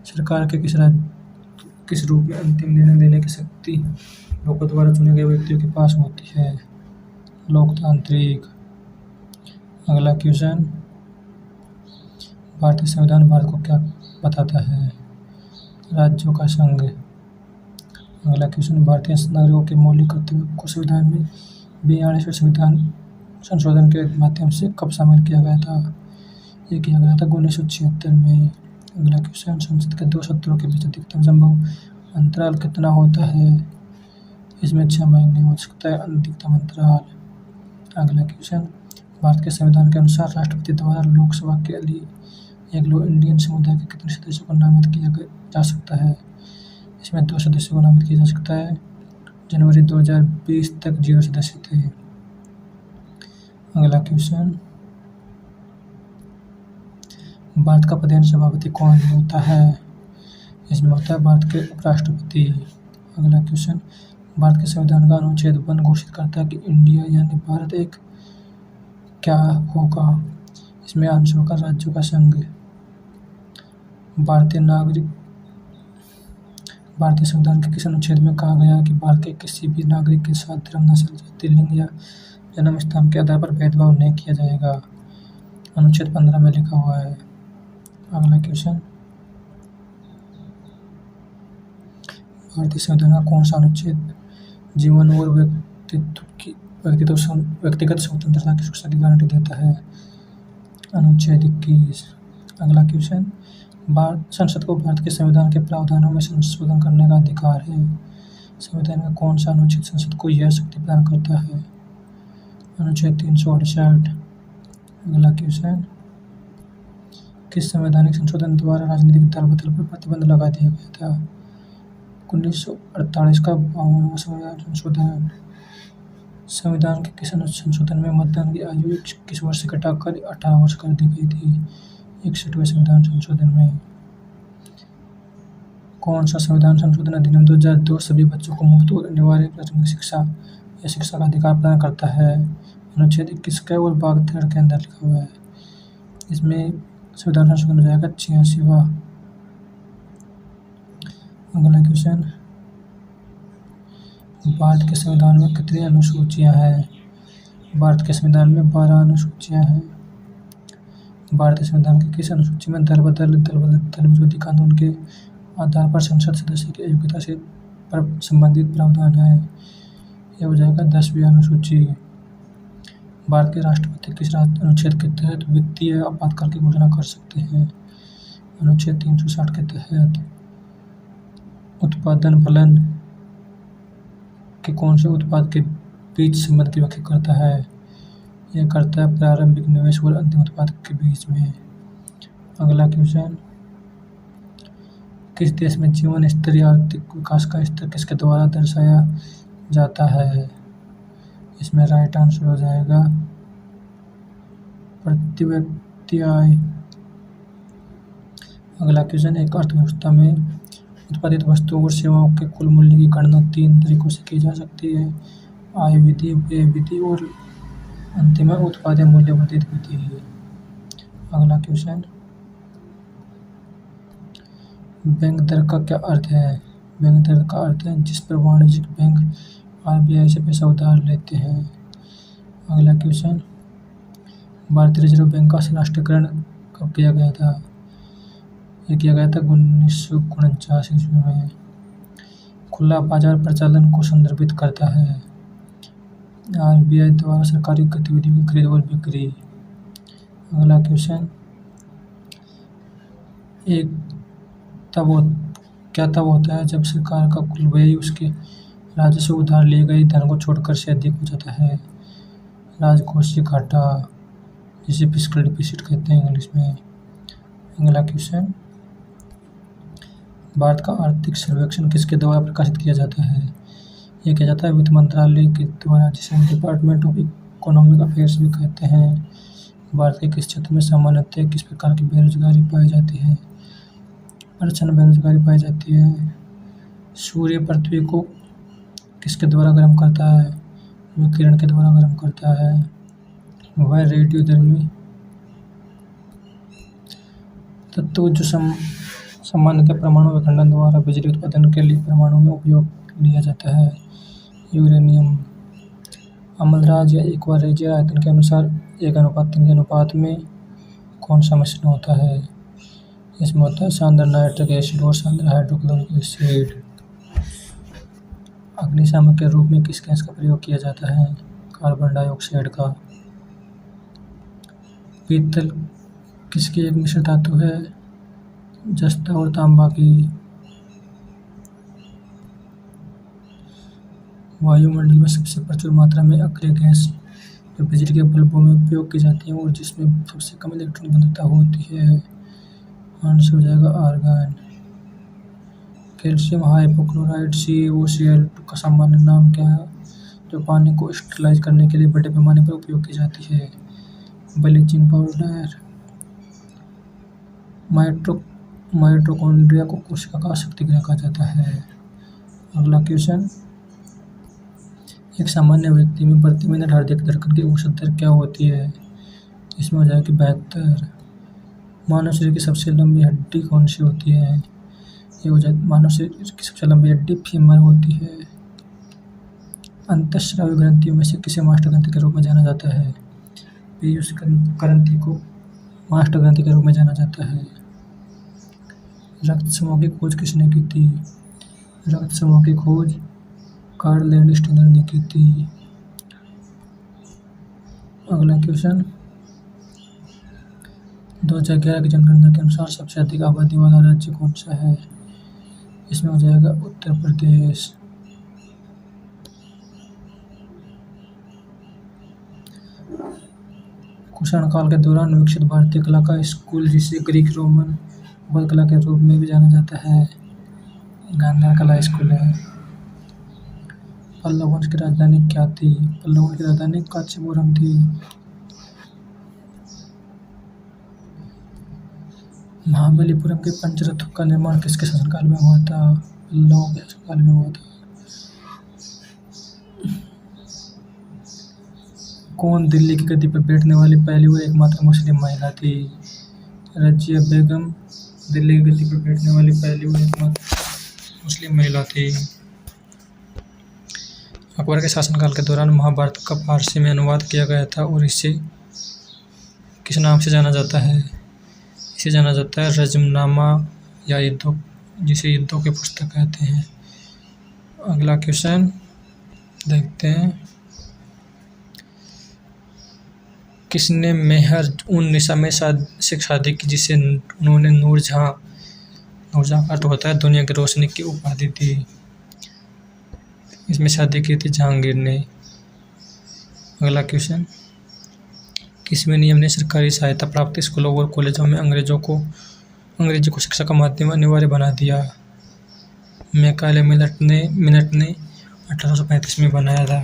सरकार के किस रूप में अंतिम निर्णय लेने की शक्ति लोगों द्वारा चुने गए व्यक्तियों के पास होती है? लोकतांत्रिक। अगला क्वेश्चन, भारतीय संविधान भारत को क्या बताता है? राज्यों का संघ। अगला क्वेश्चन, भारतीय नागरिकों के मौलिक कर्तव्यों को संविधान में 42वें संविधान संशोधन के माध्यम से कब शामिल किया गया था? ये किया गया था 1976 में। अगला क्वेश्चन, संसद के दो सत्रों के बीच अधिकतम संभव अंतराल कितना होता है? इसमें 6 महीने हो सकता है अधिकतम अंतराल। अगला क्वेश्चन, भारत के संविधान के अनुसार राष्ट्रपति द्वारा लोकसभा के लिए एंग्लो इंडियन समुदाय के कितने सदस्यों को नामित किया जा सकता है? इसमें 2 सदस्यों को नामित किया जा सकता है। जनवरी 2020 तक 0 सदस्य थे। अगला क्वेश्चन, भारत का प्रधान सभापति कौन होता है? इसमें होता है भारत के उपराष्ट्रपति। अगला क्वेश्चन, भारत के संविधान का अनुच्छेद 1 घोषित करता है कि इंडिया यानी भारत एक क्या होगा? इसमें आंसर होगा राज्यों का संघ। भारतीय संविधान के किस अनुच्छेद में कहा गया है कि भारत के किसी भी नागरिक के साथ धर्म, नस्ल, जाति, लिंग या जन्म स्थान के आधार पर भेदभाव नहीं किया जाएगा? अनुच्छेद 15 में लिखा हुआ है। अगला क्वेश्चन, भारतीय संविधान का कौन सा अनुच्छेद जीवन और व्यक्तिगत स्वतंत्रता की सुरक्षा की गारंटी देता है? अनुच्छेद 21। अगला क्वेश्चन, संसद को भारत के संविधान के प्रावधानों में संशोधन करने का अधिकार है। संविधान का कौन सा अनुच्छेद संसद को यह शक्ति प्रदान करता है? अनुच्छेद 368। अगला क्वेश्चन, किस संवैधानिक संशोधन द्वारा राजनीतिक दल बदल पर प्रतिबंध लगा दिया गया था? 1948 का 52वां संविधान संशोधन। संविधान के किस संशोधन में मतदान की आयु 21 वर्ष से घटाकर 18 वर्ष कर दी गई थी? 61वें संविधान संशोधन में। कौन सा संविधान संशोधन अधिनियम 2002 सभी बच्चों को मुफ्त और अनिवार्य प्राथमिक शिक्षा या शिक्षा का अधिकार प्रदान करता है? अनुच्छेद 21 के और भाग 3 के अंदर लिखा हुआ है। इसमें संविधान संशोधन हो जाएगा 86वां। अगला क्वेश्चन, भारत के संविधान में कितनी अनुसूचियां हैं? भारत के संविधान में 12 अनुसूचियां हैं। भारतीय संविधान की किस अनुसूची में दल विरोधी कानून के आधार पर संसद सदस्य की अयोग्यता से संबंधित प्रावधान है? यह हो जाएगा 10वीं अनुसूची। भारत के राष्ट्रपति किस अनुच्छेद के तहत वित्तीय आपातकाल की घोषणा कर सकते हैं? अनुच्छेद 360 के तहत। उत्पादन फलन के कौन से उत्पाद के बीच संबंध की व्याख्या करता है? यह करता है प्रारंभिक निवेश और अंतिम उत्पाद के बीच में। अगला क्वेश्चन, किस देश में जीवन स्तर या आर्थिक विकास का स्तर किसके द्वारा दर्शाया जाता है? इसमें राइट आंसर हो जाएगा प्रति व्यक्ति आय। अगला क्वेश्चन, एक अर्थव्यवस्था में उत्पादित वस्तुओं और सेवाओं के कुल मूल्य की गणना 3 तरीकों से की जा सकती है: आय विधि, व्यय विधि और अंतिम उत्पादन मूल्य वर्धित विधि। अगला क्वेश्चन, बैंक दर का क्या अर्थ है? बैंक दर का अर्थ है जिस पर वाणिज्यिक बैंक आरबीआई से पैसा उधार लेते हैं। अगला क्वेश्चन, भारतीय रिजर्व बैंक का राष्ट्रीयकरण कब किया गया था? यह किया गया था 1949 ईस्वी में। खुला बाजार प्रचलन को संदर्भित करता है। आरबीआई द्वारा सरकारी गतिविधियों की खरीद और बिक्री। अगला क्वेश्चन, तब होता है जब सरकार का कुल व्यय उसके राज्य से उधार लिए गए धन को छोड़कर से अधिक हो जाता है। राजकोषीय घाटा, जिसे फिस्कल डिफिसिट कहते हैं इंग्लिश में। अगला क्वेश्चन, भारत का आर्थिक सर्वेक्षण किसके द्वारा प्रकाशित किया जाता है? यह किया जाता है वित्त मंत्रालय के द्वारा, जिसे हम डिपार्टमेंट ऑफ इकोनॉमिक अफेयर्स भी कहते हैं। भारत के किस क्षेत्र में सामान्यतः किस प्रकार की बेरोजगारी पाई जाती है? प्रचंड बेरोजगारी पाई जाती है। सूर्य पृथ्वी को किसके द्वारा गर्म करता है? विकिरण के द्वारा गर्म करता है। वह रेडियोधर्मी तत्व जो सामान्यतः परमाणु विखंडन द्वारा बिजली उत्पादन के लिए परमाणु में उपयोग लिया जाता है। यूरेनियम अम्लराज या एक्वारेज आयतन के अनुसार 1:3 के अनुपात में कौन सा मिश्रण होता है? इसमें होता है सांद्र नाइट्रिक एसिड और सांद्र हाइड्रोक्लोरिक एसिड। अग्निशामक के रूप में किस गैस का प्रयोग किया जाता है? कार्बन डाइऑक्साइड का। पीतल किसकी एक मिश्र धातु है? जस्ता और तांबा की। वायुमंडल में सबसे प्रचुर मात्रा में अक्रिय गैस जो बिजली के बल्बों में उपयोग की जाती है और जिसमें सबसे कम इलेक्ट्रॉन घनत्व होती है, आंसर हो जाएगा आर्गन। कैल्शियम हाइपोक्लोराइट CaOCl2 का सामान्य नाम क्या है जो पानी को स्टरलाइज करने के लिए बड़े पैमाने पर उपयोग की जाती है? Bleaching powder. माइटोकॉन्ड्रिया को कोशिका का शक्ति गृह कहा जाता है। अगला क्वेश्चन, एक सामान्य व्यक्ति में प्रति मिनट हृदय धड़कन की औसत दर क्या होती है? इसमें हो जाएगी 72। मानव शरीर की सबसे लंबी हड्डी कौन सी होती है? ये हो जाए मानव शरीर की सबसे लंबी हड्डी फीमर होती है। अंतःस्रावी ग्रंथियों में से किसे मास्टर ग्रंथि के रूप में जाना जाता है? पीयूष ग्रंथि को मास्टर ग्रंथि के रूप में जाना जाता है। रक्त समूह की खोज किसने की थी? रक्त समूह की खोज कार्ल लैंडस्टीनर ने की थी। अगला क्वेश्चन, 2011 की जनगणना के अनुसार सबसे अधिक आबादी वाला राज्य कौन सा है? इसमें हो जाएगा उत्तर प्रदेश। कुषाण काल के दौरान विकसित भारतीय कला का स्कूल जिसे ग्रीक रोमन बौद्ध कला के रूप में भी जाना जाता है, गांधार कला स्कूल है। पल्लव वंश की राजधानी क्या थी? पल्लव वंश की राजधानी कांचीपुरम थी। महाबलीपुरम के पंचरथों का निर्माण किसके शासनकाल में हुआ था? पल्लवों के शासनकाल में हुआ था। कौन दिल्ली की गद्दी पर बैठने वाली पहली व एकमात्र मुस्लिम महिला थी? रजिया बेगम दिल्ली की गद्दी पर बैठने वाली पहली व एकमात्र मुस्लिम महिला थी। अकबर के शासनकाल के दौरान महाभारत का फारसी में अनुवाद किया गया था और इसे किस नाम से जाना जाता है? इसे जाना जाता है रजमनामा या युद्धों, जिसे युद्धों की पुस्तक कहते हैं। अगला क्वेश्चन देखते हैं, किसने मेहर उन निसा में से शादी की जिसे उन्होंने नूरजहां का अर्थ होता है दुनिया की रोशनी की उपाधि दी? इसमें शादी की थी जहांगीर ने। अगला क्वेश्चन, किसवें नियम ने सरकारी सहायता प्राप्त स्कूलों और कॉलेजों में अंग्रेजी को शिक्षा का माध्यम अनिवार्य बना दिया? मैकाले मिनट ने 1835 में बनाया था।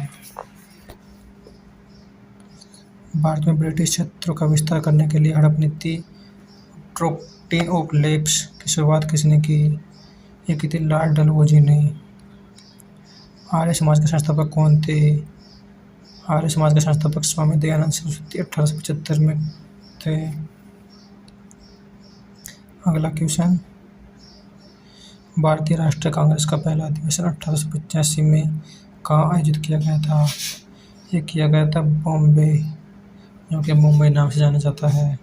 भारत में ब्रिटिश क्षेत्रों का विस्तार करने के लिए हड़प नीति ट्रैक्टेट ऑफ लैप्स की शुरुआत किसने की? ये की थी लॉर्ड डलहौजी ने। आर्य समाज के संस्थापक कौन थे? आर्य समाज के संस्थापक स्वामी दयानंद सरस्वती 1875 में थे। अगला क्वेश्चन, भारतीय राष्ट्रीय कांग्रेस का पहला अधिवेशन 1885 में कहाँ आयोजित किया गया था? ये किया गया था बॉम्बे, जो कि मुंबई नाम से जाना जाता है।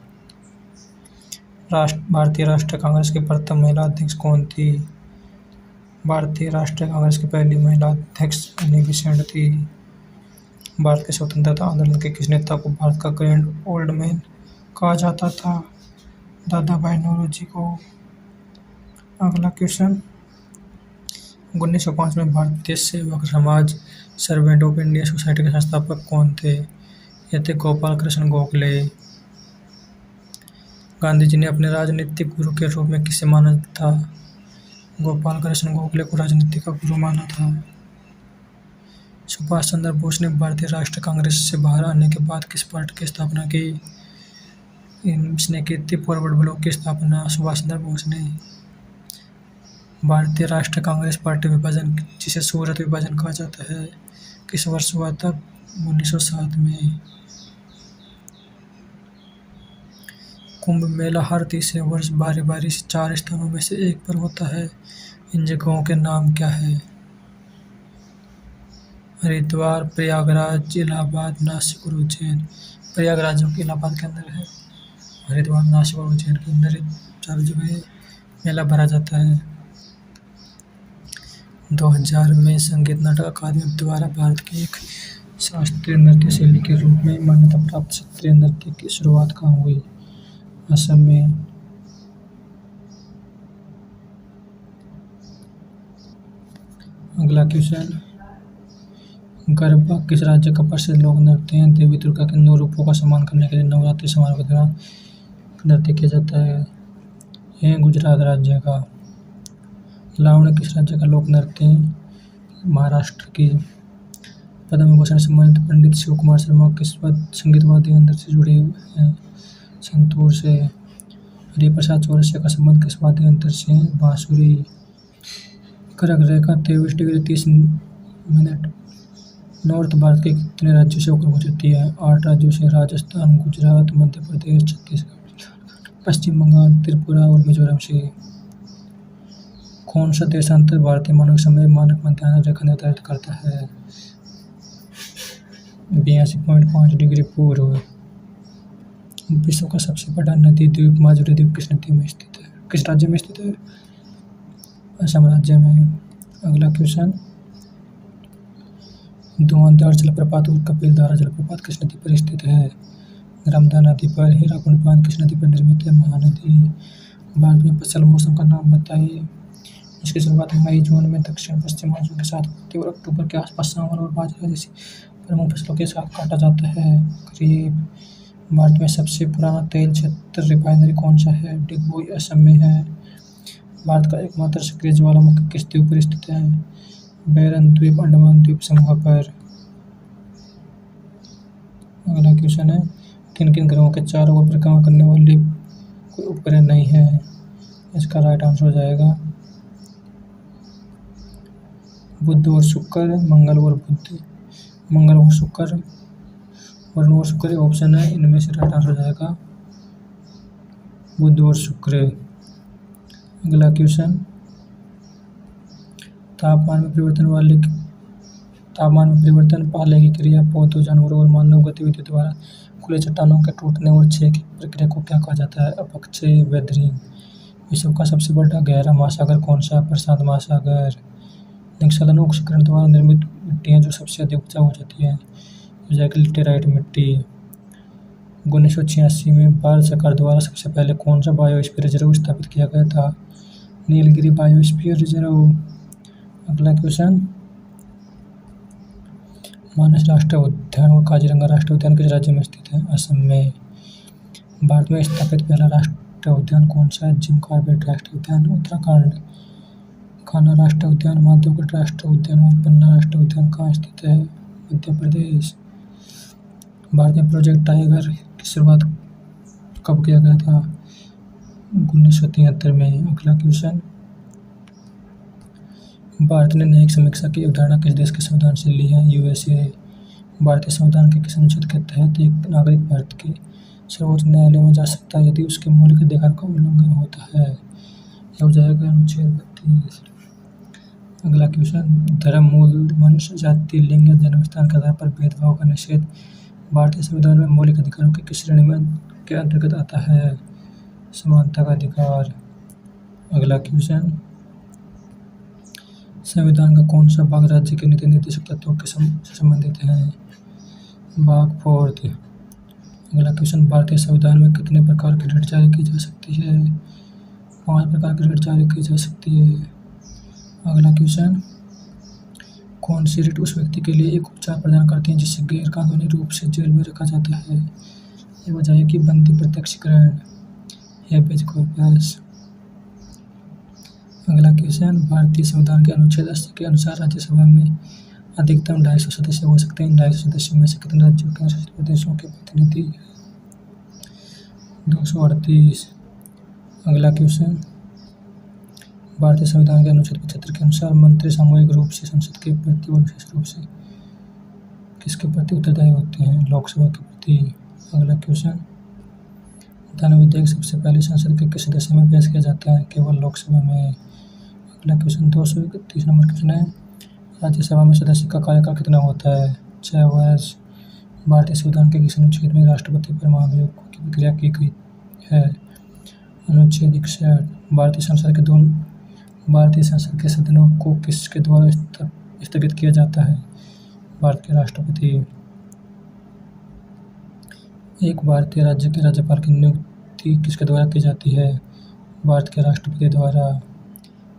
भारतीय राष्ट्रीय कांग्रेस की प्रथम महिला अध्यक्ष कौन थी? भारतीय राष्ट्रीय कांग्रेस की पहली महिला अध्यक्ष एनी बेसेंट थी। भारत के स्वतंत्रता आंदोलन के किस नेता को भारत का ग्रैंड ओल्ड मैन कहा जाता था? दादा भाई नौरोजी को। अगला क्वेश्चन, 1905 में भारतीय सेवक समाज सर्वेंट ऑफ इंडिया सोसाइटी के संस्थापक कौन थे? ये थे गोपाल कृष्ण गोखले। गांधी जी ने अपने राजनीतिक गुरु के रूप में किसे माना था? गोपाल कृष्ण गोखले को राजनीति का गुरु माना था। सुभाष चंद्र बोस ने भारतीय राष्ट्रीय कांग्रेस से बाहर आने के बाद किस पार्टी की स्थापना की? इसने की थी फॉरवर्ड ब्लॉक की स्थापना सुभाष चंद्र बोस ने। भारतीय राष्ट्रीय कांग्रेस पार्टी विभाजन, जिसे सूरत विभाजन कहा जाता है, किस वर्ष हुआ था? 1907 में। कुंभ मेला हर तीसरे वर्ष बारी बारी से 4 स्थानों में से एक पर होता है। इन जगहों के नाम क्या है? हरिद्वार, प्रयागराज, इलाहाबाद, नासिक और उज्जैन। प्रयागराज जो कि इलाहाबाद के अंदर है, हरिद्वार, नासिक और उज्जैन के अंदर ये चारों जगह मेला भरा जाता है। 2000 में संगीत नाटक अकादमी द्वारा भारत की एक शास्त्रीय नृत्य शैली के रूप में मान्यता प्राप्त शास्त्रीय नृत्य की शुरुआत कहाँ हुई? असम में। अगला क्वेश्चन, गरबा किस राज्य का प्रसिद्ध लोक नृत्य है? देवी दुर्गा के 9 रूपों का सम्मान करने के लिए नवरात्रि समारोह के दौरान नृत्य किया जाता है। यह गुजरात राज्य का। लावणी किस राज्य का लोक नृत्य है? महाराष्ट्र की। पद्म विभूषण से सम्मानित पंडित शिव कुमार शर्मा किस संगीत वाद्य यंत्र से जुड़े हैं? संतूर से। हरिप्रसाद चौरसिया का संबंध किस वाद्य यंत्र से है? बांसुरी। कर्क रेखा 23 डिग्री 30 मिनट नॉर्थ भारत के कितने राज्यों से होकर गुजरती है? 8 राज्यों से। राजस्थान, गुजरात, मध्य प्रदेश, छत्तीसगढ़, पश्चिम बंगाल, त्रिपुरा और मिजोरम से। कौन सा देशांतर भारतीय मानक समय मानक मध्याह्न रेखा निर्धारित करता है? 82.5 डिग्री पूर्व। विश्व का सबसे बड़ा नदी द्वीप माजुली द्वीप किस नदी में स्थित है? किस राज्य में स्थित है? असम राज्य में। अगला क्वेश्चन, धुआंधार जलप्रपात और कपिलधारा जलप्रपात किस नदी पर स्थित है? नर्मदा नदी पर। हीराकुंड बांध किस नदी पर निर्मित है? महानदी। भारत में फसल मौसम का नाम बताइए। इसकी शुरुआत मई जून में दक्षिण पश्चिम मानसून के साथ होती है और अक्टूबर के आसपास चावल और बाजरा जैसी प्रमुख फसलों के साथ काटा जाता है। खरीफ। भारत में सबसे पुराना तेल क्षेत्र रिफाइनरी कौन सा है? डिगबोई असम में है। भारत का एकमात्र सक्रिय ज्वालामुखी किस द्वीप पर स्थित है? बैरन द्वीप अंडमान द्वीप समूह पर। अगला क्वेश्चन है, किन किन ग्रहों के चारों ओर परिक्रमा करने वाली कोई उपग्रह नहीं है? इसका राइट आंसर हो जाएगा बुध और शुक्र, मंगल और बुध, मंगल और शुक्र, वरुण और शुक्र ऑप्शन है, इनमें से राइट आंसर हो जाएगा बुध और शुक्र। अगला क्वेश्चन, तापमान में परिवर्तन पाले की क्रिया पौधों, जानवरों और मानव गतिविधियों द्वारा खुले चट्टानों के टूटने और क्षय की प्रक्रिया को क्या कहा जाता है? अपक्षय, वेदरिंग। विश्व का सबसे बड़ा गहरा महासागर कौन सा है? प्रशांत महासागर। निष्कलन ऑक्सीकरण द्वारा निर्मित मिट्टियाँ जो सबसे अधिक उपजाऊ हो जाती है? लैटेराइट मिट्टी। 1986 में भारत सरकार द्वारा सबसे पहले कौन सा बायोस्फीयर रिजर्व स्थापित किया गया था? Nilgiri biosphere reserve. अगला क्वेश्चन, मानस राष्ट्रीय उद्यान और काजीरंगा राष्ट्रीय उद्यान किस राज्य में स्थित है? असम में। भारत में स्थापित पहला राष्ट्रीय उद्यान कौन सा है? जिम कॉर्बेट राष्ट्रीय उद्यान, उत्तराखंड। कान्हा राष्ट्रीय उद्यान, माधवगढ़ राष्ट्रीय उद्यान और पन्ना राष्ट्रीय उद्यान कहाँ स्थित है? मध्य प्रदेश। भारत में प्रोजेक्ट टाइगर की शुरुआत कब किया गया था? 1973 में। अगला क्वेश्चन, भारत ने न्यायिक समीक्षा की अवधारणा किस देश के संविधान से ली है? USA। भारतीय संविधान के किस अनुच्छेद के तहत एक नागरिक भारत के सर्वोच्च न्यायालय में जा सकता है यदि उसके मौलिक अधिकार का उल्लंघन होता है? यह हो जाएगा अनुच्छेद 32। अगला क्वेश्चन, धर्म, मूल, वंश, जाति, लिंग या जन्म स्थान के आधार पर भेदभाव का निषेध भारतीय संविधान में मौलिक अधिकारों की किस श्रेणी में के अंतर्गत आता है? समानता का अधिकार। अगला क्वेश्चन, संविधान का कौन सा भाग राज्य के नीति निर्देशक तत्वों के से संबंधित है? भाग 4। अगला क्वेश्चन, भारतीय संविधान में कितने प्रकार की रिट जारी की जा सकती है? 5 प्रकार की रिट जारी की जा सकती है। अगला क्वेश्चन, कौन सी रिट उस व्यक्ति के लिए एक उपचार प्रदान करती है जिसे गैर कानूनी रूप से जेल में रखा जाता है? ये वजह है कि बंदी प्रत्यक्षीकरण, हैबेस कॉर्पस। अगला क्वेश्चन, भारतीय संविधान के अनुच्छेद 80 के अनुसार राज्यसभा में अधिकतम 250 सदस्य हो सकते हैं। इन 250 सदस्यों में से कितने राज्यों और केंद्र शासित प्रदेशों के प्रतिनिधि? 238। अगला क्वेश्चन, भारतीय संविधान के अनुच्छेद 75 के अनुसार मंत्री सामूहिक रूप से संसद के प्रति और विशेष रूप से किसके प्रति उत्तरदायी होते हैं? लोकसभा के प्रति। अगला क्वेश्चन, धन विधेयक सबसे पहले संसद के किस सदस्य में पेश किया जाता है? केवल लोकसभा में। अगला क्वेश्चन 231 नंबर क्वेश्चन है, राज्यसभा में सदस्य का कार्यकाल कितना होता है? 6 वर्ष। भारतीय संविधान के किस अनुच्छेद में राष्ट्रपति पर महाभियोग की प्रक्रिया की गई है? अनुच्छेद 61। भारतीय संसद के सदनों को किसके द्वारा स्थगित किया जाता है? भारत के राष्ट्रपति। एक भारतीय राज्य के राज्यपाल की नियुक्ति किसके द्वारा की जाती है? भारत के राष्ट्रपति द्वारा।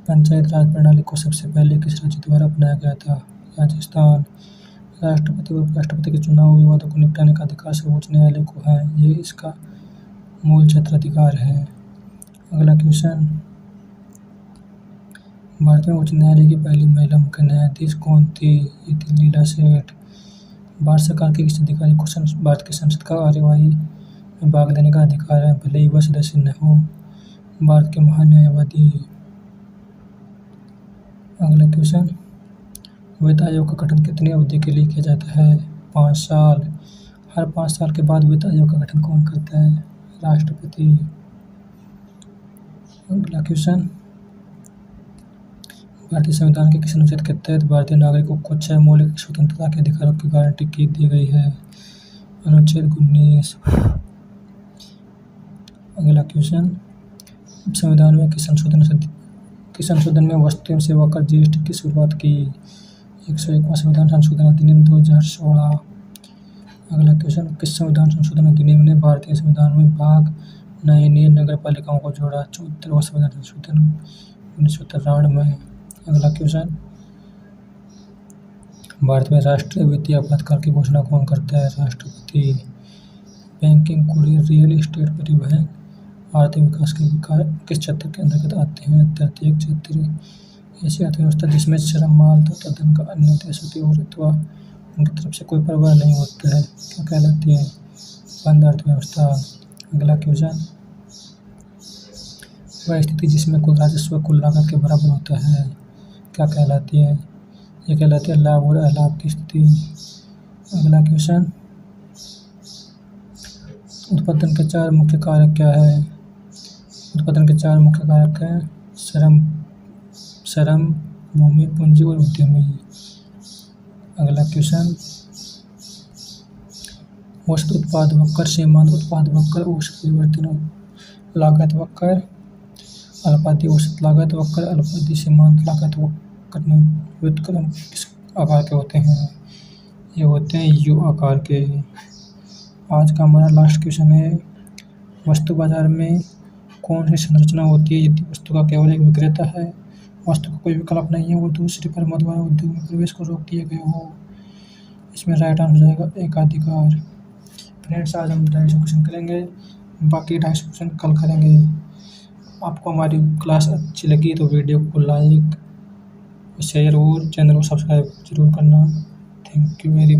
पंचायत राज प्रणाली को सबसे पहले किस राज्य द्वारा अपनाया गया था? राजस्थान। राष्ट्रपति व उपराष्ट्रपति के चुनाव विवादों को निपटाने का अधिकार सर्वोच्च न्यायालय को है, ये इसका मूल क्षेत्राधिकार है। अगला क्वेश्चन, भारत में उच्च न्यायालय की पहली महिला मुख्य न्यायाधीश कौन थी? ये थी लीला सेठ। भारत सरकार के किस अधिकारी को भारत की संसद का कार्यवाही में भाग लेने का अधिकार है, भले ही वह सदस्य न हो? भारत के महान्यायवादी। अगला क्वेश्चन, वित्त आयोग का गठन कितनी अवधि के लिए किया जाता है? 5 साल। हर 5 साल के बाद वित्त आयोग का गठन कौन करता है? राष्ट्रपति। अगला क्वेश्चन, भारतीय संविधान के किस अनुच्छेद के तहत भारतीय नागरिकों को 6 मौलिक स्वतंत्रता के अधिकारों की गारंटी की दी गई है? अनुच्छेद 19। अगला क्वेश्चन, संविधान में किस संशोधन में वस्तु एवं सेवा कर जीएसटी की शुरुआत की? 101वां संविधान संशोधन अधिनियम 2016। अगला क्वेश्चन, किस संविधान संशोधन अधिनियम ने भारतीय संविधान में भाग नई नगर पालिकाओं को जोड़ा? 74वां संविधान संशोधन 1993। अगला क्वेश्चन, भारत में राष्ट्रीय वित्तीय आपातकाल की घोषणा कौन करता है? राष्ट्रपति। बैंकिंग, कुरियर, रियल एस्टेट, परिवहन आर्थिक विकास के किस क्षेत्र के अंतर्गत आते हैं? तृतीयक क्षेत्र। ऐसी अर्थव्यवस्था जिसमें श्रम, माल तथा धन का अन्य देशों की ओर अथवा उनकी तरफ से कोई प्रवाह नहीं होता है, क्या कहलाती है? बंद अर्थव्यवस्था। अगला क्वेश्चन, वह स्थिति जिसमें कुल राजस्व कुल लागत के बराबर होता है, क्या कहलाती है? ये कहलाती है लाभ और अलाभ की स्थिति। अगला क्वेश्चन, उत्पादन के 4 मुख्य कारक क्या है? उत्पादन के 4 मुख्य कारक हैं श्रम, भूमि, पूंजी और उद्यमी। अगला क्वेश्चन, औसत उत्पाद वक्र, सीमांत उत्पाद वक्र, औसत परिवर्तन लागत वक्र, अल्पावधि औसत लागत वक्र, अल्पावधि सीमांत लागत वक्र में व्युत्क्रम किस आकार के होते हैं? ये होते हैं यू आकार के। आज का हमारा लास्ट क्वेश्चन है, वस्तु बाजार में कौन सी संरचना होती है यदि वस्तु का केवल एक विक्रेता है, वस्तु का कोई विकल्प नहीं है और दूसरी फर्मों द्वारा उद्योग में प्रवेश को रोक दिया गया हो? इसमें राइट आंसर हो जाएगा एकाधिकार। फ्रेंड्स, आज हम 250 क्वेश्चन करेंगे, बाकी 250 क्वेश्चन कल करेंगे। आपको हमारी क्लास अच्छी लगी तो वीडियो को लाइक, शेयर और चैनल को सब्सक्राइब जरूर करना। Thank you very much.